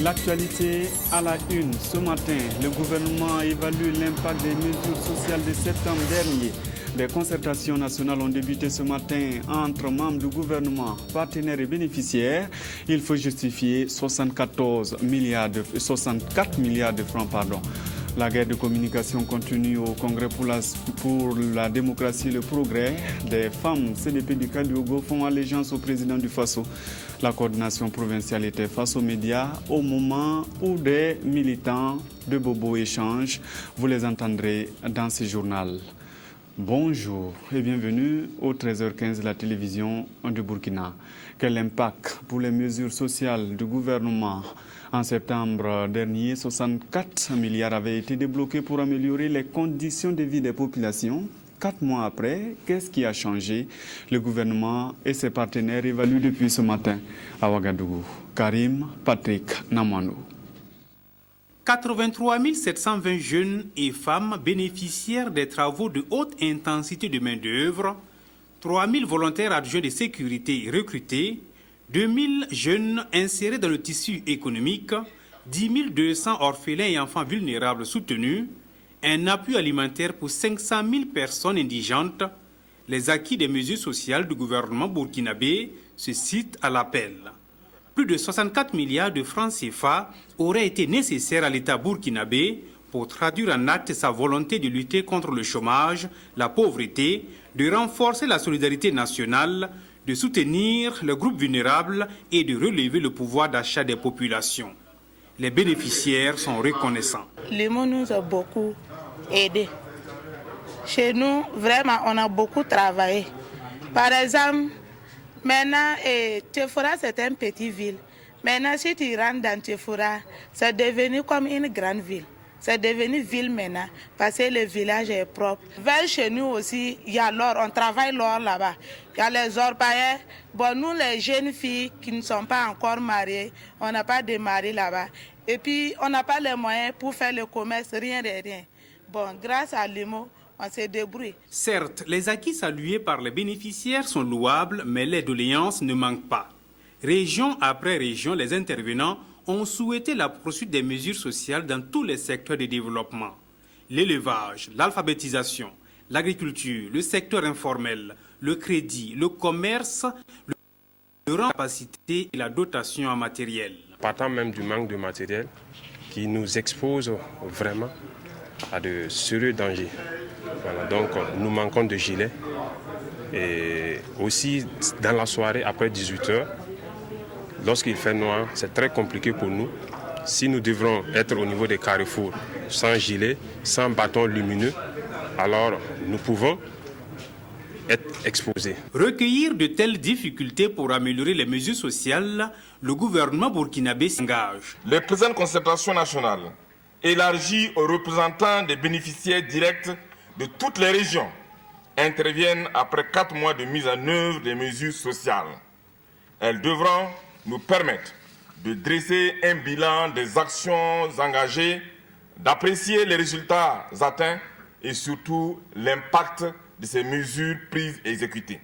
L'actualité à la une. Ce matin, le gouvernement évalue l'impact des mesures sociales de septembre dernier. Les concertations nationales ont débuté ce matin entre membres du gouvernement, partenaires et bénéficiaires. Il faut justifier 64 milliards de francs. La guerre de communication continue au Congrès pour la démocratie et le progrès. Des femmes CDP du Kadiogo font allégeance au président du Faso. La coordination provinciale était face aux médias au moment où des militants de Bobo échangent. Vous les entendrez dans ce journal. Bonjour et bienvenue au 13h15 de la télévision du Burkina. Quel impact pour les mesures sociales du gouvernement? En septembre dernier, 64 milliards avaient été débloqués pour améliorer les conditions de vie des populations. 4 mois après, qu'est-ce qui a changé? Le gouvernement et ses partenaires évaluent depuis ce matin à Ouagadougou. Karim Patrick Namano. 83 720 jeunes et femmes bénéficiaires des travaux de haute intensité de main-d'œuvre, 3 000 volontaires adjoints de sécurité recrutés, 2 000 jeunes insérés dans le tissu économique, 10 200 orphelins et enfants vulnérables soutenus, un appui alimentaire pour 500 000 personnes indigentes. Les acquis des mesures sociales du gouvernement burkinabé se citent à l'appel. Plus de 64 milliards de francs CFA auraient été nécessaires à l'État burkinabé pour traduire en acte sa volonté de lutter contre le chômage, la pauvreté, de renforcer la solidarité nationale, de soutenir les groupes vulnérables et de relever le pouvoir d'achat des populations. Les bénéficiaires sont reconnaissants. L'IMO nous a beaucoup aidés. Chez nous, vraiment, on a beaucoup travaillé. Par exemple, maintenant, Tefora, c'est une petite ville. Maintenant, si tu rentres dans Tefora, c'est devenu comme une grande ville. C'est devenu ville maintenant, parce que le village est propre. Vers chez nous aussi, il y a l'or, on travaille l'or là-bas. Il y a les orpailleurs. Bon, nous, les jeunes filles qui ne sont pas encore mariées, on n'a pas de mari là-bas. Et puis, on n'a pas les moyens pour faire le commerce, rien de rien. Bon, grâce à l'IMO, on s'est débrouillé. Certes, les acquis salués par les bénéficiaires sont louables, mais les doléances ne manquent pas. Région après région, les intervenants ont souhaité la poursuite des mesures sociales dans tous les secteurs de développement. L'élevage, l'alphabétisation, l'agriculture, le secteur informel, le crédit, le commerce, le rang de capacité et la dotation en matériel. Partant même du manque de matériel qui nous expose vraiment à de sérieux dangers. Voilà, donc nous manquons de gilets et aussi dans la soirée après 18h, lorsqu'il fait noir, c'est très compliqué pour nous. Si nous devrons être au niveau des carrefours sans gilet, sans bâton lumineux, alors nous pouvons être exposés. Recueillir de telles difficultés pour améliorer les mesures sociales, le gouvernement burkinabé s'engage. Les présentes concertations nationales, élargies aux représentants des bénéficiaires directs de toutes les régions, interviennent après 4 mois de mise en œuvre des mesures sociales. Elles devront nous permettre de dresser un bilan des actions engagées, d'apprécier les résultats atteints et surtout l'impact de ces mesures prises et exécutées.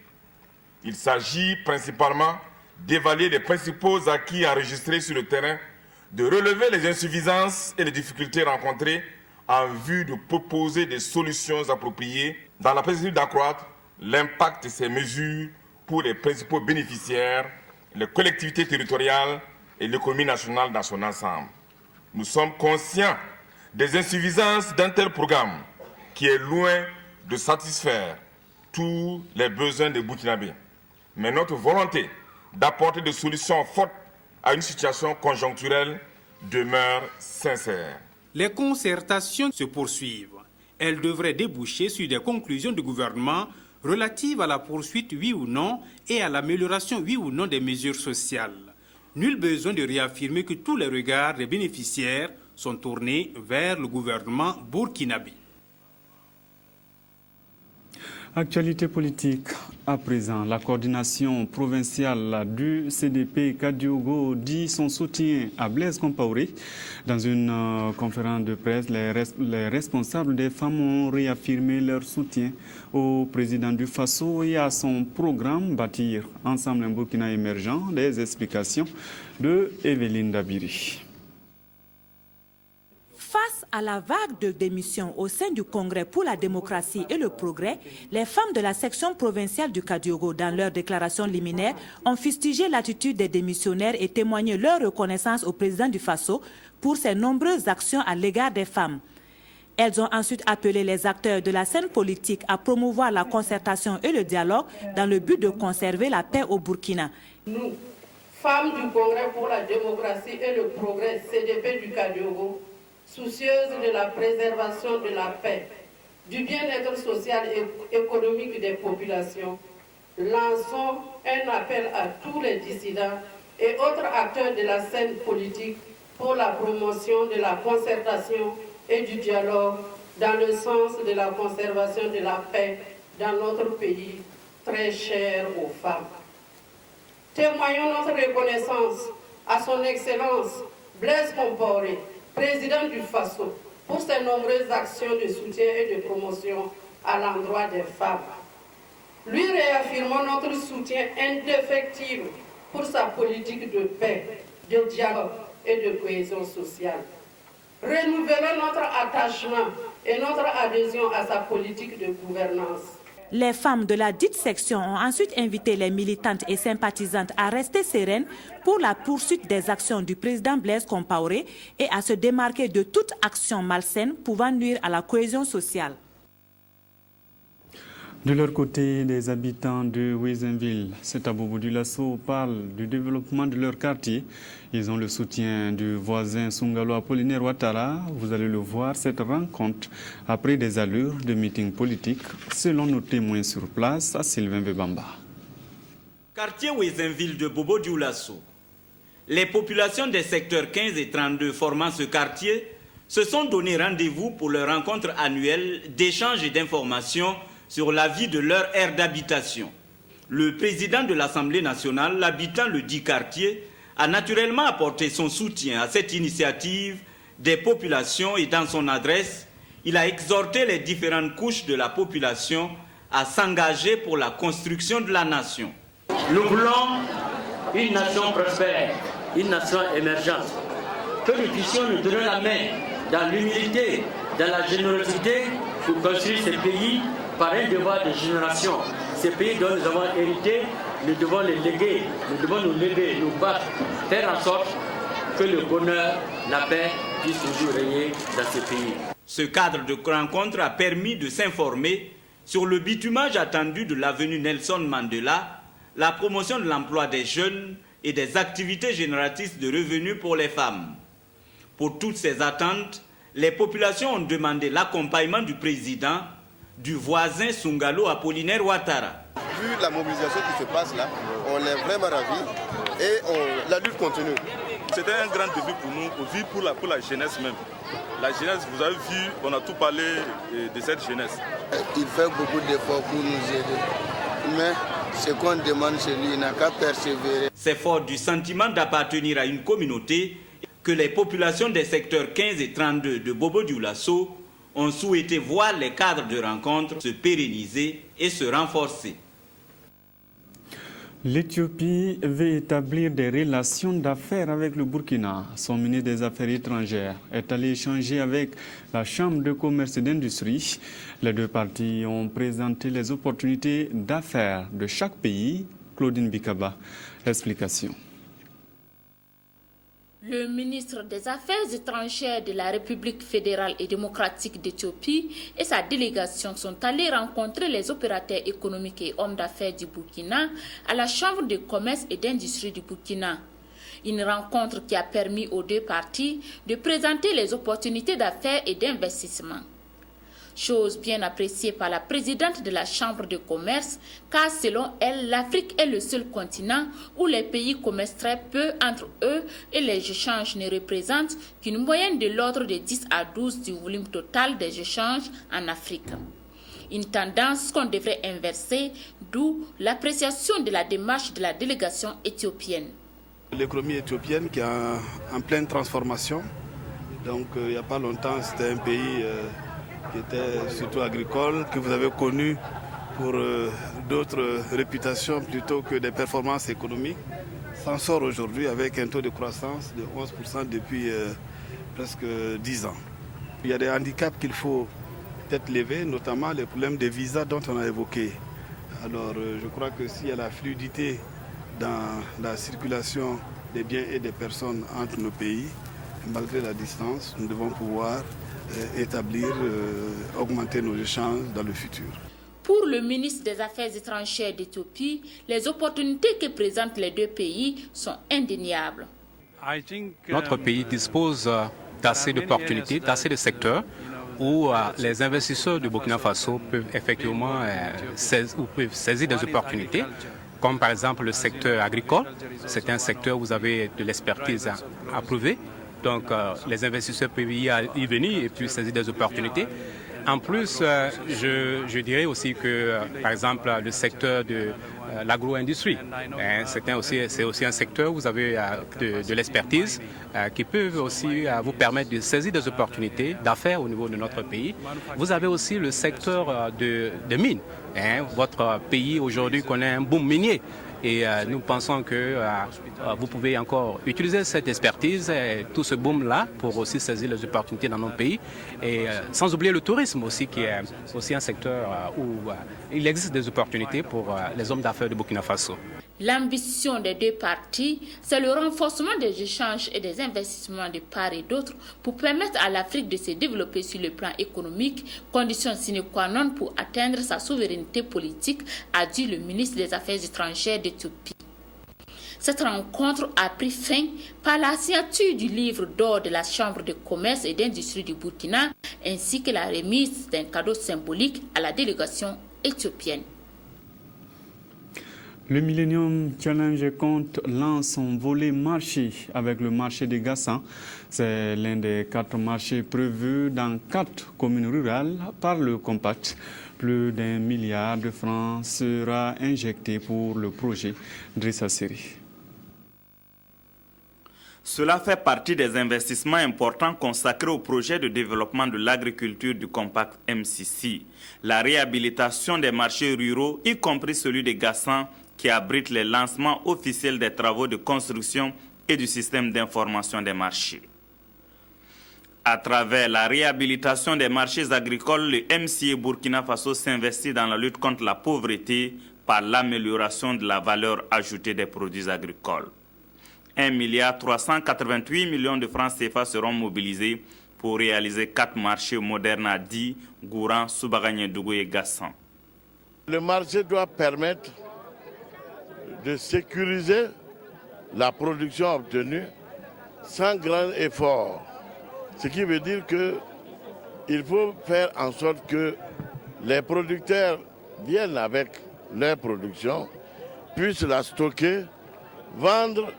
Il s'agit principalement d'évaluer les principaux acquis enregistrés sur le terrain, de relever les insuffisances et les difficultés rencontrées en vue de proposer des solutions appropriées dans la perspective d'accroître l'impact de ces mesures pour les principaux bénéficiaires, les collectivités territoriales et l'économie nationale dans son ensemble. Nous sommes conscients des insuffisances d'un tel programme qui est loin de satisfaire tous les besoins des Burkinabés. Mais notre volonté d'apporter des solutions fortes à une situation conjoncturelle demeure sincère. Les concertations se poursuivent. Elles devraient déboucher sur des conclusions du gouvernement relatives à la poursuite, oui ou non, et à l'amélioration, oui ou non, des mesures sociales. Nul besoin de réaffirmer que tous les regards des bénéficiaires sont tournés vers le gouvernement burkinabé. Actualité politique à présent. La coordination provinciale du CDP Kadiogo dit son soutien à Blaise Compaoré. Dans une conférence de presse, les responsables des femmes ont réaffirmé leur soutien au président du Faso et à son programme Bâtir ensemble un Burkina émergent. Des explications de Evelyne Dabiri. à la vague de démissions au sein du Congrès pour la démocratie et le progrès, les femmes de la section provinciale du Kadiogo, dans leur déclaration liminaire, ont fustigé l'attitude des démissionnaires et témoigné leur reconnaissance au président du Faso pour ses nombreuses actions à l'égard des femmes. Elles ont ensuite appelé les acteurs de la scène politique à promouvoir la concertation et le dialogue dans le but de conserver la paix au Burkina. Nous, femmes du Congrès pour la démocratie et le progrès CDP du Kadiogo, soucieuses de la préservation de la paix, du bien-être social et économique des populations, lançons un appel à tous les dissidents et autres acteurs de la scène politique pour la promotion de la concertation et du dialogue dans le sens de la conservation de la paix dans notre pays très cher aux femmes. Témoignons notre reconnaissance à son Excellence Blaise Compaoré, président du Faso, pour ses nombreuses actions de soutien et de promotion à l'endroit des femmes. Lui réaffirmons notre soutien indéfectible pour sa politique de paix, de dialogue et de cohésion sociale. Renouvelons notre attachement et notre adhésion à sa politique de gouvernance. Les femmes de la dite section ont ensuite invité les militantes et sympathisantes à rester sereines pour la poursuite des actions du président Blaise Compaoré et à se démarquer de toute action malsaine pouvant nuire à la cohésion sociale. De leur côté, les habitants de Wezenville, c'est à Bobo Dioulasso, parlent du développement de leur quartier. Ils ont le soutien du voisin Sungalo Apollinaire Ouattara. Vous allez le voir, cette rencontre après des allures de meeting politique, selon nos témoins sur place à Sylvain Bebamba. Quartier Wezenville de Bobo Dioulasso. Les populations des secteurs 15 et 32 formant ce quartier se sont donné rendez-vous pour leur rencontre annuelle d'échange et d'informations sur la vie de leur aire d'habitation. Le président de l'Assemblée nationale, habitant le dit quartier, a naturellement apporté son soutien à cette initiative des populations et dans son adresse, il a exhorté les différentes couches de la population à s'engager pour la construction de la nation. Nous voulons une nation prospère, une nation émergente, que nous puissions nous donner la main dans l'humilité, dans la générosité pour construire ce pays par un devoir de génération. Ces pays dont nous avons hérité, nous devons les léguer, nous devons nous lever, nous battre, faire en sorte que le bonheur, la paix puissent toujours régner dans ces pays. Ce cadre de rencontre a permis de s'informer sur le bitumage attendu de l'avenue Nelson Mandela, la promotion de l'emploi des jeunes et des activités génératrices de revenus pour les femmes. Pour toutes ces attentes, les populations ont demandé l'accompagnement du président, du voisin Sungalo Apollinaire Ouattara. Vu la mobilisation qui se passe là, on est vraiment ravis et la lutte continue. C'était un grand défi pour nous, aussi pour la jeunesse même. La jeunesse, vous avez vu, on a tout parlé de cette jeunesse. Il fait beaucoup d'efforts pour nous aider, mais ce qu'on demande chez lui, il n'a qu'à persévérer. C'est fort du sentiment d'appartenir à une communauté que les populations des secteurs 15 et 32 de Bobo Dioulasso ont souhaité voir les cadres de rencontre se pérenniser et se renforcer. L'Éthiopie veut établir des relations d'affaires avec le Burkina. Son ministre des Affaires étrangères est allé échanger avec la Chambre de commerce et d'industrie. Les deux parties ont présenté les opportunités d'affaires de chaque pays. Claudine Bikaba, explication. Le ministre des Affaires étrangères de la République fédérale et démocratique d'Éthiopie et sa délégation sont allés rencontrer les opérateurs économiques et hommes d'affaires du Burkina à la Chambre de commerce et d'industrie du Burkina. Une rencontre qui a permis aux deux parties de présenter les opportunités d'affaires et d'investissement. Chose bien appréciée par la présidente de la Chambre de commerce, car selon elle, l'Afrique est le seul continent où les pays commercent très peu entre eux et les échanges ne représentent qu'une moyenne de l'ordre de 10 à 12 du volume total des échanges en Afrique. Une tendance qu'on devrait inverser, d'où l'appréciation de la démarche de la délégation éthiopienne. L'économie éthiopienne qui est en pleine transformation. Donc il n'y a pas longtemps, c'était un pays qui était surtout agricole, que vous avez connu pour d'autres réputations plutôt que des performances économiques, s'en sort aujourd'hui avec un taux de croissance de 11% depuis presque 10 ans. Il y a des handicaps qu'il faut peut-être lever, notamment les problèmes des visas dont on a évoqué. Alors je crois que s'il y a la fluidité dans la circulation des biens et des personnes entre nos pays, malgré la distance, nous devons pouvoir augmenter nos échanges dans le futur. Pour le ministre des Affaires étrangères d'Éthiopie, les opportunités que présentent les deux pays sont indéniables. Notre pays dispose d'assez d'opportunités, d'assez de secteurs où les investisseurs du Burkina Faso peuvent effectivement saisir des opportunités, comme par exemple le secteur agricole. C'est un secteur où vous avez de l'expertise à prouver. Donc les investisseurs peuvent y venir et puis saisir des opportunités. En plus, je dirais aussi que, par exemple, le secteur de l'agro-industrie, c'est aussi un secteur où vous avez de l'expertise qui peut aussi vous permettre de saisir des opportunités d'affaires au niveau de notre pays. Vous avez aussi le secteur de mines. Votre pays aujourd'hui connaît un boom minier. Et nous pensons que vous pouvez encore utiliser cette expertise et tout ce boom-là pour aussi saisir les opportunités dans notre pays. Et sans oublier le tourisme aussi, qui est aussi un secteur où il existe des opportunités pour les hommes d'affaires de Burkina Faso. L'ambition des deux parties, c'est le renforcement des échanges et des investissements de part et d'autre pour permettre à l'Afrique de se développer sur le plan économique, condition sine qua non pour atteindre sa souveraineté politique, a dit le ministre des Affaires étrangères d'Éthiopie. Cette rencontre a pris fin par la signature du livre d'or de la Chambre de commerce et d'industrie du Burkina, ainsi que la remise d'un cadeau symbolique à la délégation éthiopienne. Le Millennium Challenge compte lance son volet marché avec le marché de Gassan. C'est l'un des 4 marchés prévus dans 4 communes rurales par le Compact. Plus d'1 milliard de francs sera injecté pour le projet Drissa Seri. Cela fait partie des investissements importants consacrés au projet de développement de l'agriculture du Compact MCC. La réhabilitation des marchés ruraux, y compris celui de Gassan, qui abrite les lancements officiels des travaux de construction et du système d'information des marchés. À travers la réhabilitation des marchés agricoles, le MCA Burkina Faso s'investit dans la lutte contre la pauvreté par l'amélioration de la valeur ajoutée des produits agricoles. 1,388 milliard de francs CFA seront mobilisés pour réaliser 4 marchés modernes à Di, Gouran, Soubagagné-Dougou et Gassan. Le marché doit permettre de sécuriser la production obtenue sans grand effort. Ce qui veut dire qu'il faut faire en sorte que les producteurs viennent avec leur production, puissent la stocker, vendre,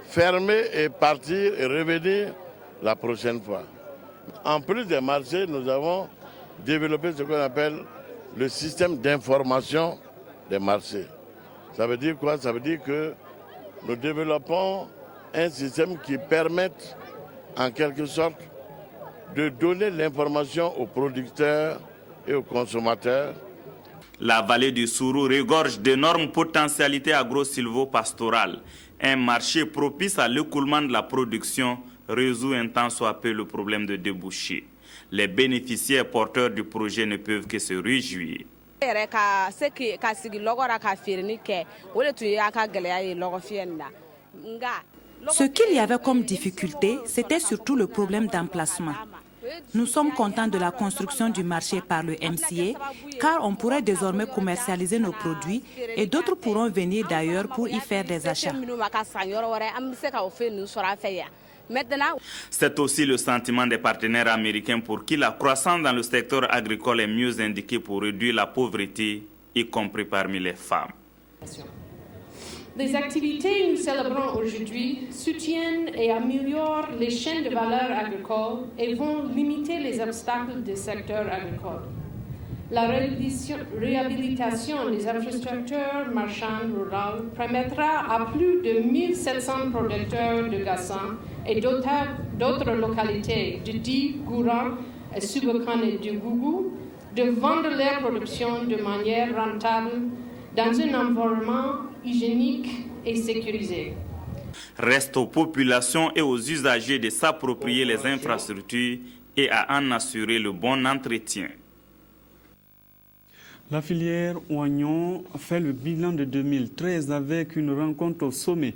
fermer et partir et revenir la prochaine fois. En plus des marchés, nous avons développé ce qu'on appelle le système d'information des marchés. Ça veut dire quoi? Ça veut dire que nous développons un système qui permette en quelque sorte de donner l'information aux producteurs et aux consommateurs. La vallée du Sourou regorge d'énormes potentialités agro-silvo-pastorales. Un marché propice à l'écoulement de la production résout un tant soit peu le problème de débouché. Les bénéficiaires porteurs du projet ne peuvent que se réjouir. Ce qu'il y avait comme difficulté, c'était surtout le problème d'emplacement. Nous sommes contents de la construction du marché par le MCA, car on pourrait désormais commercialiser nos produits et d'autres pourront venir d'ailleurs pour y faire des achats. C'est aussi le sentiment des partenaires américains pour qui la croissance dans le secteur agricole est mieux indiquée pour réduire la pauvreté, y compris parmi les femmes. Les activités que nous célébrons aujourd'hui soutiennent et améliorent les chaînes de valeur agricoles et vont limiter les obstacles du secteur agricole. La réhabilitation des infrastructures marchandes rurales permettra à plus de 1700 producteurs de Gassan et d'autres localités de Di, Gouran et Soubakane et de Gougou de vendre leur production de manière rentable dans un environnement hygiénique et sécurisé. Reste aux populations et aux usagers de s'approprier les infrastructures et à en assurer le bon entretien. La filière oignon fait le bilan de 2013 avec une rencontre au sommet.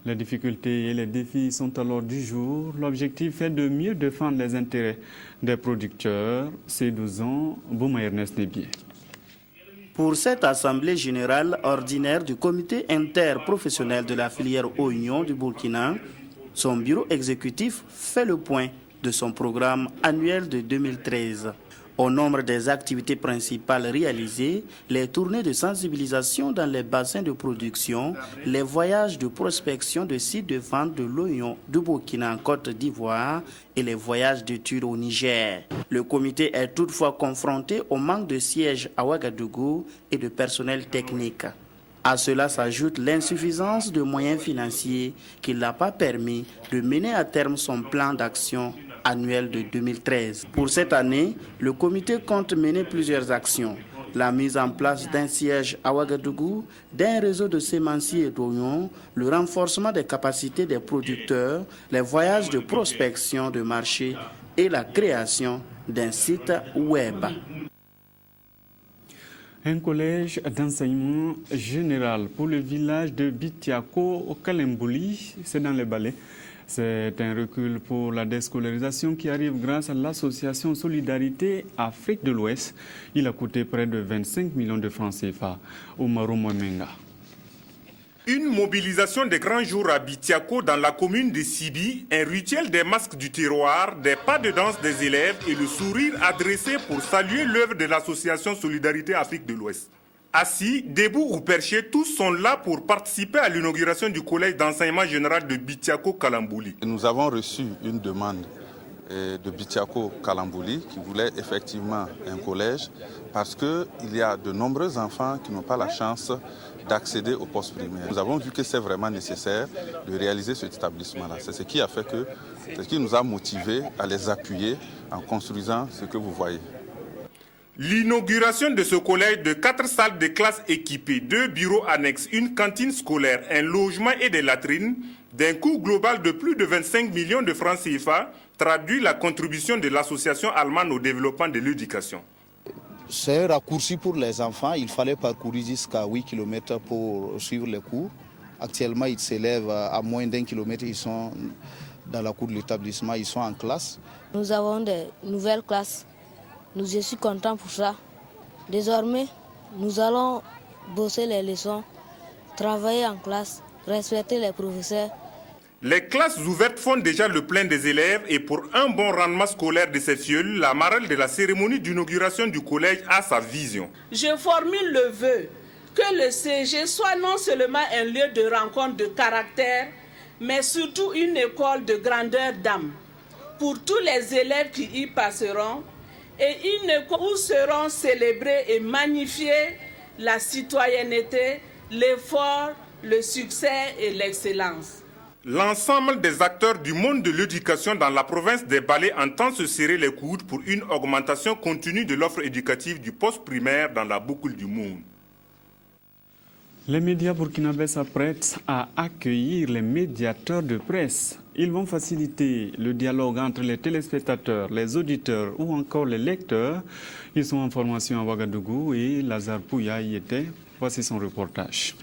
Les difficultés et les défis sont alors du jour. L'objectif est de mieux défendre les intérêts des producteurs. C'est 12 ans, Bouma Ernest Nebié. Pour cette assemblée générale ordinaire du comité interprofessionnel de la filière oignon du Burkina, son bureau exécutif fait le point de son programme annuel de 2013. Au nombre des activités principales réalisées, les tournées de sensibilisation dans les bassins de production, les voyages de prospection de sites de vente de l'oignon du Burkina en Côte d'Ivoire et les voyages d'études au Niger. Le comité est toutefois confronté au manque de sièges à Ouagadougou et de personnel technique. À cela s'ajoute l'insuffisance de moyens financiers qui ne l'a pas permis de mener à terme son plan d'action annuel de 2013. Pour cette année, le comité compte mener plusieurs actions. La mise en place d'un siège à Ouagadougou, d'un réseau de sémenciers d'oignons, le renforcement des capacités des producteurs, les voyages de prospection de marché et la création d'un site web. Un collège d'enseignement général pour le village de Bitiako au Kalembouli, c'est dans les Balais. C'est un recul pour la déscolarisation qui arrive grâce à l'association Solidarité Afrique de l'Ouest. Il a coûté près de 25 millions de francs CFA. Oumarou Mouamenga. Une mobilisation des grands jours à Bitiako dans la commune de Sibi, un rituel des masques du terroir, des pas de danse des élèves et le sourire adressé pour saluer l'œuvre de l'association Solidarité Afrique de l'Ouest. Assis, debout ou perchés, tous sont là pour participer à l'inauguration du collège d'enseignement général de Bitiako Kalambouli. Nous avons reçu une demande de Bitiako Kalambouli qui voulait effectivement un collège parce qu'il y a de nombreux enfants qui n'ont pas la chance d'accéder au poste primaire. Nous avons vu que c'est vraiment nécessaire de réaliser cet établissement-là. C'est ce qui a fait que, c'est ce qui nous a motivés à les appuyer en construisant ce que vous voyez. L'inauguration de ce collège de 4 salles de classe équipées, 2 bureaux annexes, une cantine scolaire, un logement et des latrines, d'un coût global de plus de 25 millions de francs CFA, traduit la contribution de l'association allemande au développement de l'éducation. C'est un raccourci pour les enfants. Il fallait parcourir jusqu'à 8 km pour suivre les cours. Actuellement, ils s'élèvent à moins d'1 kilomètre. Ils sont dans la cour de l'établissement, ils sont en classe. Nous avons des nouvelles classes. Je suis content pour ça. Désormais, nous allons bosser les leçons, travailler en classe, respecter les professeurs. Les classes ouvertes font déjà le plein des élèves et pour un bon rendement scolaire de ces fioles, la marraine de la cérémonie d'inauguration du collège a sa vision. Je formule le vœu que le CG soit non seulement un lieu de rencontre de caractère, mais surtout une école de grandeur d'âme pour tous les élèves qui y passeront et une école où seront célébrés et magnifiés la citoyenneté, l'effort, le succès et l'excellence. L'ensemble des acteurs du monde de l'éducation dans la province des Balais entend se serrer les coudes pour une augmentation continue de l'offre éducative du poste primaire dans la boucle du monde. Les médias burkinabés s'apprêtent à accueillir les médiateurs de presse. Ils vont faciliter le dialogue entre les téléspectateurs, les auditeurs ou encore les lecteurs. Ils sont en formation à Ouagadougou et Lazare Pouya y était. Voici son reportage.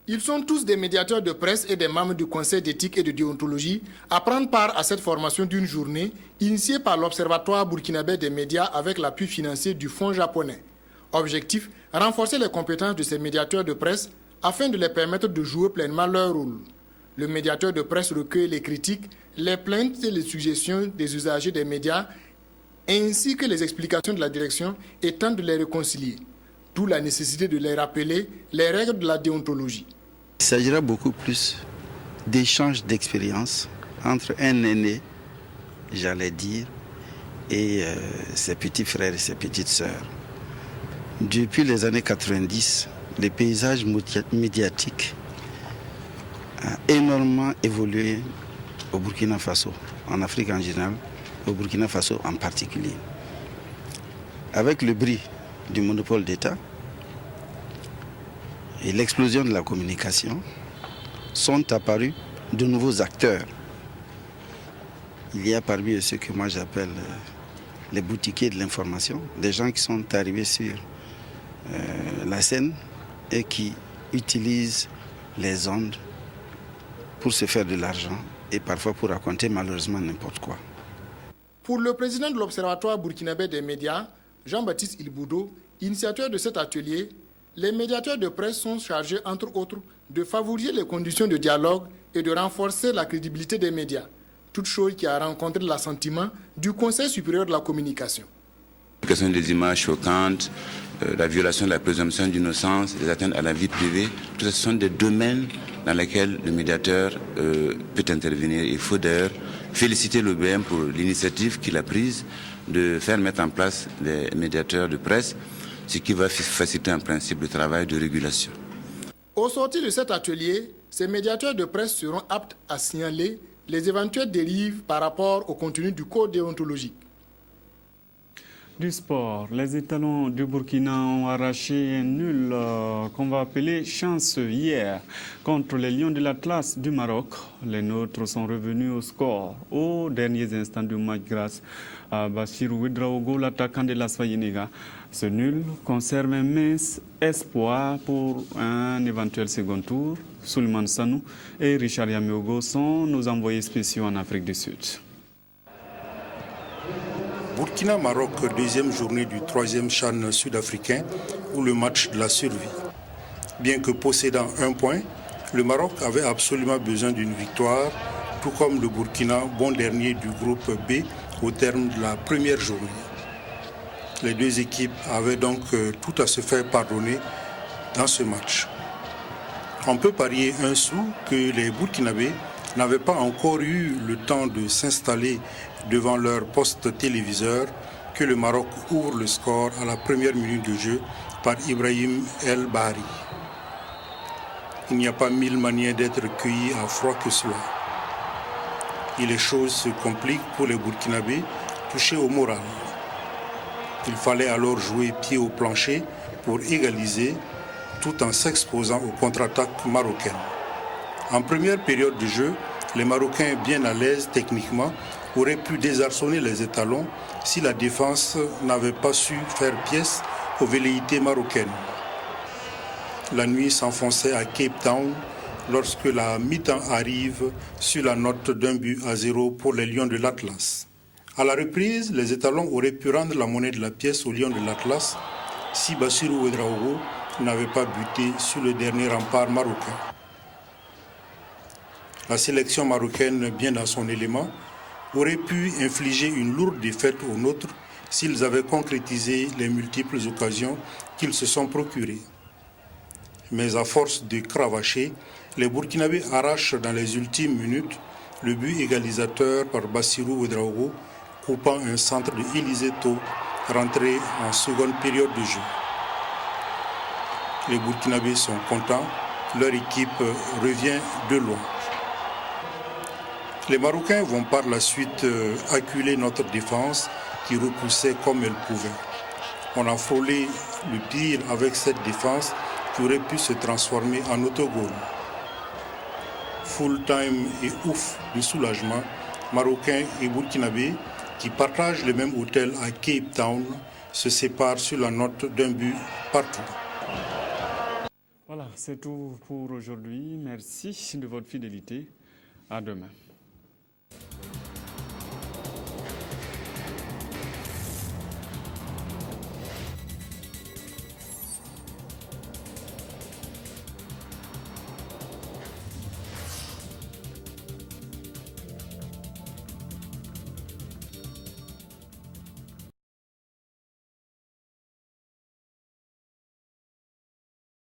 Ils sont tous des médiateurs de presse et des membres du Conseil d'éthique et de déontologie à prendre part à cette formation d'une journée initiée par l'Observatoire burkinabé des médias avec l'appui financier du Fonds japonais. Objectif, renforcer les compétences de ces médiateurs de presse afin de les permettre de jouer pleinement leur rôle. Le médiateur de presse recueille les critiques, les plaintes et les suggestions des usagers des médias ainsi que les explications de la direction et tente de les réconcilier. D'où la nécessité de les rappeler les règles de la déontologie. Il s'agira beaucoup plus d'échanges d'expériences entre un aîné, j'allais dire, et ses petits frères et ses petites sœurs. Depuis les années 90, le paysage médiatique a énormément évolué au Burkina Faso, en Afrique en général, au Burkina Faso en particulier. Avec le bris du monopole d'État et l'explosion de la communication, sont apparus de nouveaux acteurs il y a parmi eux ceux que moi j'appelle les boutiquiers de l'information, des gens qui sont arrivés sur la scène et qui utilisent les ondes pour se faire de l'argent et parfois pour raconter malheureusement n'importe quoi. Pour le président de l'Observatoire burkinabé des médias, Jean-Baptiste Ilboudo, initiateur de cet atelier, les médiateurs de presse sont chargés, entre autres, de favoriser les conditions de dialogue et de renforcer la crédibilité des médias, toute chose qui a rencontré l'assentiment du Conseil supérieur de la communication. La question des images choquantes, la violation de la présomption d'innocence, les atteintes à la vie privée, tout ça, ce sont des domaines dans lesquels le médiateur peut intervenir. Il faut d'ailleurs féliciter l'OBM pour l'initiative qu'il a prise de faire mettre en place les médiateurs de presse, ce qui va faciliter en principe le travail de régulation. Au sortir de cet atelier, ces médiateurs de presse seront aptes à signaler les éventuelles dérives par rapport au contenu du code déontologique. Du sport, les étalons du Burkina ont arraché un nul qu'on va appeler chance hier contre les Lions de l'Atlas du Maroc. Les nôtres sont revenus au score aux derniers instants du match grâce à Bassirou Ouedraogo, l'attaquant de la Swayinega. Ce nul conserve un mince espoir pour un éventuel second tour. Souleymane Sanou et Richard Yameogo sont nos envoyés spéciaux en Afrique du Sud. Burkina-Maroc, deuxième journée du troisième CHAN sud-africain ou le match de la survie. Bien que possédant un point, le Maroc avait absolument besoin d'une victoire, tout comme le Burkina, bon dernier du groupe B au terme de la première journée. Les deux équipes avaient donc tout à se faire pardonner dans ce match. On peut parier un sou que les Burkinabés n'avaient pas encore eu le temps de s'installer devant leur poste téléviseur que le Maroc ouvre le score à la première minute de jeu par Ibrahim El Bahri. Il n'y a pas mille manières d'être cueilli à froid que cela. Et les choses se compliquent pour les Burkinabés touchés au moral. Il fallait alors jouer pied au plancher pour égaliser tout en s'exposant aux contre-attaques marocaines. En première période de jeu, les Marocains, bien à l'aise techniquement, auraient pu désarçonner les étalons si la défense n'avait pas su faire pièce aux velléités marocaines. La nuit s'enfonçait à Cape Town lorsque la mi-temps arrive sur la note d'1-0 pour les Lions de l'Atlas. À la reprise, les étalons auraient pu rendre la monnaie de la pièce aux Lions de l'Atlas si Bassirou Ouedraogo n'avait pas buté sur le dernier rempart marocain. La sélection marocaine, bien dans son élément, aurait pu infliger une lourde défaite aux nôtres s'ils avaient concrétisé les multiples occasions qu'ils se sont procurées. Mais à force de cravacher, les Burkinabés arrachent dans les ultimes minutes le but égalisateur par Bassirou Ouedraogo, coupant un centre de Élisée Tau, rentré en seconde période de jeu. Les Burkinabés sont contents, leur équipe revient de loin. Les Marocains vont par la suite acculer notre défense qui repoussait comme elle pouvait. On a frôlé le pire avec cette défense qui aurait pu se transformer en autogol. Full time et ouf de soulagement, Marocains et Burkinabés qui partagent le même hôtel à Cape Town se séparent sur la note d'un but partout. Voilà, c'est tout pour aujourd'hui. Merci de votre fidélité. À demain.